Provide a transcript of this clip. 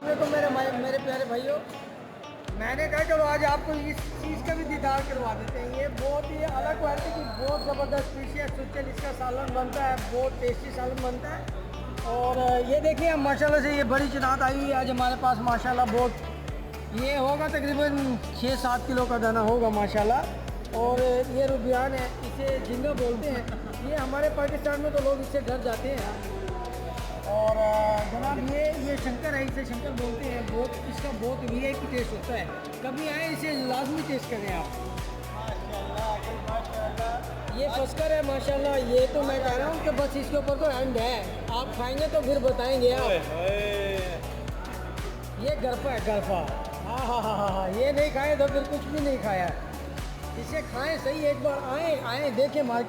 तो मेरे प्यारे भाइयों, मैंने कहा चलो आज आपको इस चीज़ का भी दीदार करवा देते हैं। ये बहुत ही अलग क्वालिटी की बहुत ज़बरदस्त फिश है। सुचल इसका सालन बनता है, बहुत टेस्टी सालन बनता है। और ये देखिए माशाल्लाह से ये बड़ी चिनात आई हुई है आज हमारे पास माशाल्लाह। बहुत ये होगा तकरीबन 6-7 किलो का दाना होगा माशाल्लाह। और ये रुबियान है, इसे झींगा बोलते हैं। ये हमारे पाकिस्तान में तो लोग इससे डर जाते हैं। और जनाब ये शंकर है, इसे शंकर बोलते हैं। बहुत इसका बहुत वीआईपी टेस्ट होता है। कभी आए इसे लाजमी टेस्ट करें आप। माशाल्लाह ये फस्कर है माशाल्लाह। ये तो मैं कह रहा हूँ कि बस इसके ऊपर तो एंड है। आप खाएंगे तो फिर बताएंगे आप। ये गरफा है, गरफा। हाँ, ये नहीं खाए तो फिर कुछ भी नहीं खाया। इसे खाएं सही, एक बार आए देखें मार्केट